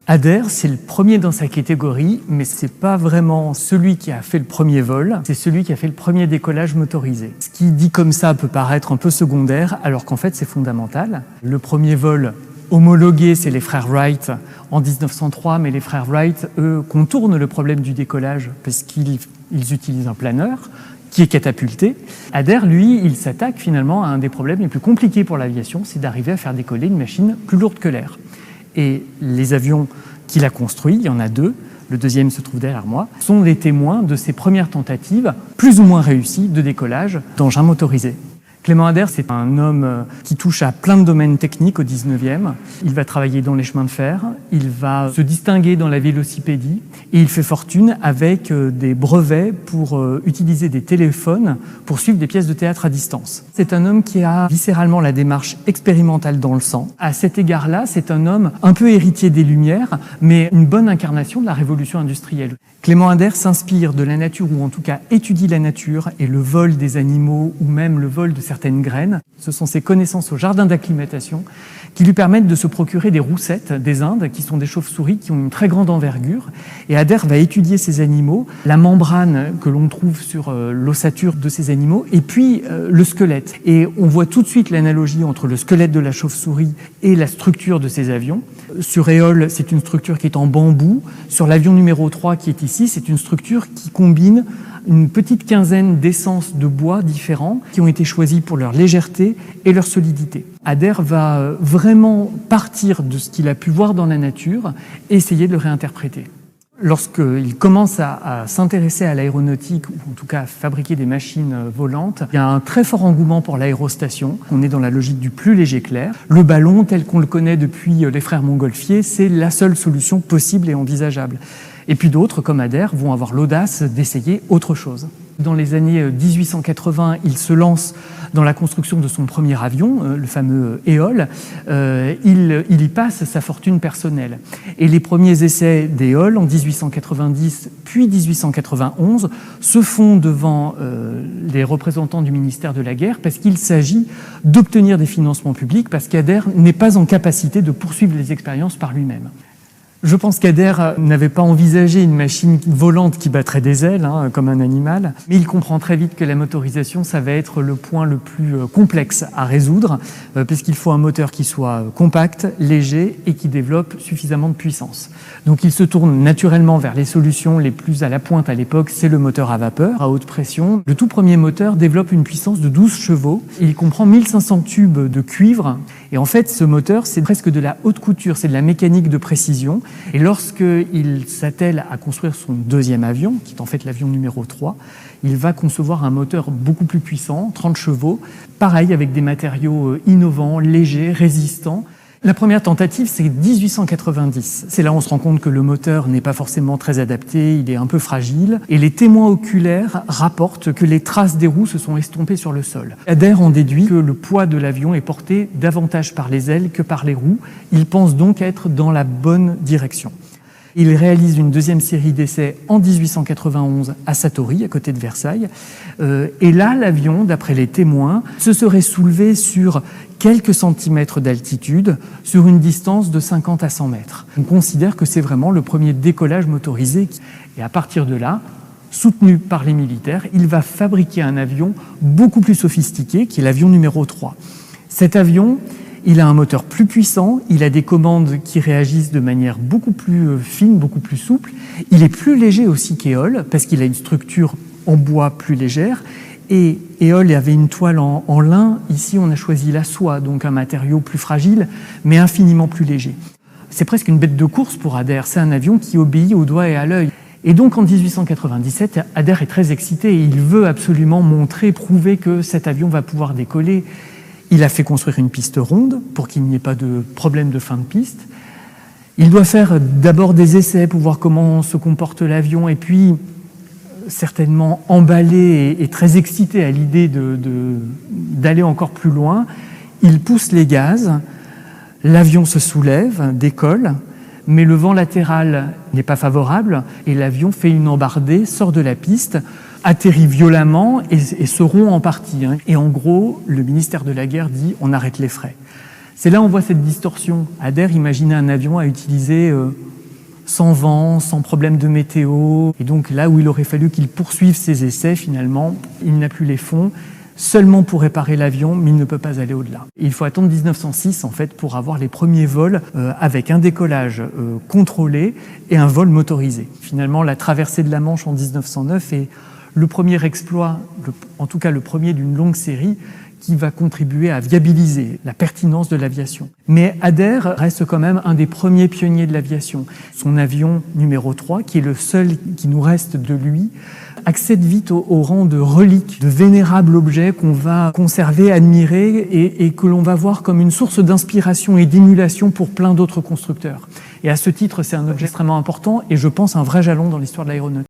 Adair, c'est le premier dans sa catégorie, mais c'est pas vraiment celui qui a fait le premier vol, c'est celui qui a fait le premier décollage motorisé. Ce qui dit comme ça peut paraître un peu secondaire, alors qu'en fait c'est fondamental. Le premier vol homologué, c'est les frères Wright en 1903, mais les frères Wright, eux, contournent le problème du décollage parce qu'ils utilisent un planeur qui est catapulté. Adair, lui, il s'attaque finalement à un des problèmes les plus compliqués pour l'aviation, c'est d'arriver à faire décoller une machine plus lourde que l'air. Et les avions qu'il a construits, il y en a deux, le deuxième se trouve derrière moi, sont les témoins de ces premières tentatives, plus ou moins réussies, de décollage d'engins motorisés. Clément Adair, c'est un homme qui touche à plein de domaines techniques au 19e. Il va travailler dans les chemins de fer, il va se distinguer dans la vélocipédie et il fait fortune avec des brevets pour utiliser des téléphones pour suivre des pièces de théâtre à distance. C'est un homme qui a viscéralement la démarche expérimentale dans le sang. À cet égard-là, c'est un homme un peu héritier des Lumières, mais une bonne incarnation de la révolution industrielle. Clément Adair s'inspire de la nature, ou en tout cas étudie la nature et le vol des animaux, ou même le vol de certaines graines. Ce sont ses connaissances au jardin d'acclimatation qui lui permettent de se procurer des roussettes des Indes, qui sont des chauves-souris qui ont une très grande envergure. Et Adair va étudier ces animaux, la membrane que l'on trouve sur l'ossature de ces animaux, et puis le squelette. Et on voit tout de suite l'analogie entre le squelette de la chauve-souris et la structure de ces avions. Sur Éole, c'est une structure qui est en bambou. Sur l'avion numéro 3 qui est ici, c'est une structure qui combine une petite quinzaine d'essences de bois différents qui ont été choisis pour leur légèreté et leur solidité. Adair va vraiment partir de ce qu'il a pu voir dans la nature et essayer de le réinterpréter. Lorsqu'il commence à s'intéresser à l'aéronautique, ou en tout cas à fabriquer des machines volantes, il y a un très fort engouement pour l'aérostation. On est dans la logique du plus léger que l'air. Le ballon, tel qu'on le connaît depuis les frères Montgolfier, c'est la seule solution possible et envisageable. Et puis d'autres, comme Adair, vont avoir l'audace d'essayer autre chose. Dans les années 1880, il se lance dans la construction de son premier avion, le fameux Éole. Il y passe sa fortune personnelle. Et les premiers essais d'Éole, en 1890 puis 1891, se font devant les représentants du ministère de la Guerre parce qu'il s'agit d'obtenir des financements publics, parce qu'Adair n'est pas en capacité de poursuivre les expériences par lui-même. Je pense qu'Adair n'avait pas envisagé une machine volante qui battrait des ailes, comme un animal, mais il comprend très vite que la motorisation, ça va être le point le plus complexe à résoudre, puisqu'il faut un moteur qui soit compact, léger et qui développe suffisamment de puissance. Donc il se tourne naturellement vers les solutions les plus à la pointe à l'époque, c'est le moteur à vapeur, à haute pression. Le tout premier moteur développe une puissance de 12 chevaux, et il comprend 1500 tubes de cuivre, et en fait ce moteur, c'est presque de la haute couture, c'est de la mécanique de précision. Et lorsqu'il s'attelle à construire son deuxième avion, qui est en fait l'avion numéro 3, il va concevoir un moteur beaucoup plus puissant, 30 chevaux, pareil avec des matériaux innovants, légers, résistants. La première tentative, c'est 1890. C'est là où on se rend compte que le moteur n'est pas forcément très adapté, il est un peu fragile. Et les témoins oculaires rapportent que les traces des roues se sont estompées sur le sol. Adair en déduit que le poids de l'avion est porté davantage par les ailes que par les roues. Il pense donc être dans la bonne direction. Il réalise une deuxième série d'essais en 1891 à Satory, à côté de Versailles. Et là, l'avion, d'après les témoins, se serait soulevé sur quelques centimètres d'altitude, sur une distance de 50 à 100 mètres. On considère que c'est vraiment le premier décollage motorisé. Et à partir de là, soutenu par les militaires, il va fabriquer un avion beaucoup plus sophistiqué, qui est l'avion numéro 3. Cet avion, il a un moteur plus puissant, il a des commandes qui réagissent de manière beaucoup plus fine, beaucoup plus souple. Il est plus léger aussi qu'Éole, parce qu'il a une structure en bois plus légère. Et Éole avait une toile en lin. Ici, on a choisi la soie, donc un matériau plus fragile, mais infiniment plus léger. C'est presque une bête de course pour Adair. C'est un avion qui obéit au doigt et à l'œil. Et donc, en 1897, Adair est très excité et il veut absolument montrer, prouver que cet avion va pouvoir décoller. Il a fait construire une piste ronde pour qu'il n'y ait pas de problème de fin de piste. Il doit faire d'abord des essais pour voir comment se comporte l'avion et puis certainement emballé et très excité à l'idée d'aller encore plus loin. Il pousse les gaz, l'avion se soulève, décolle, mais le vent latéral n'est pas favorable et l'avion fait une embardée, sort de la piste, atterrit violemment et se rompt en partie. Et en gros, le ministère de la Guerre dit « on arrête les frais ». C'est là où on voit cette distorsion. Adair imaginait un avion à utiliser sans vent, sans problème de météo. Et donc là où il aurait fallu qu'il poursuive ses essais, finalement, il n'a plus les fonds, seulement pour réparer l'avion, mais il ne peut pas aller au-delà. Il faut attendre 1906 en fait pour avoir les premiers vols avec un décollage contrôlé et un vol motorisé. Finalement, la traversée de la Manche en 1909 est le premier exploit, en tout cas le premier d'une longue série, qui va contribuer à viabiliser la pertinence de l'aviation. Mais Adair reste quand même un des premiers pionniers de l'aviation. Son avion numéro 3, qui est le seul qui nous reste de lui, accède vite au rang de relique, de vénérable objet qu'on va conserver, admirer et que l'on va voir comme une source d'inspiration et d'émulation pour plein d'autres constructeurs. Et à ce titre, c'est un objet extrêmement important et je pense un vrai jalon dans l'histoire de l'aéronautique.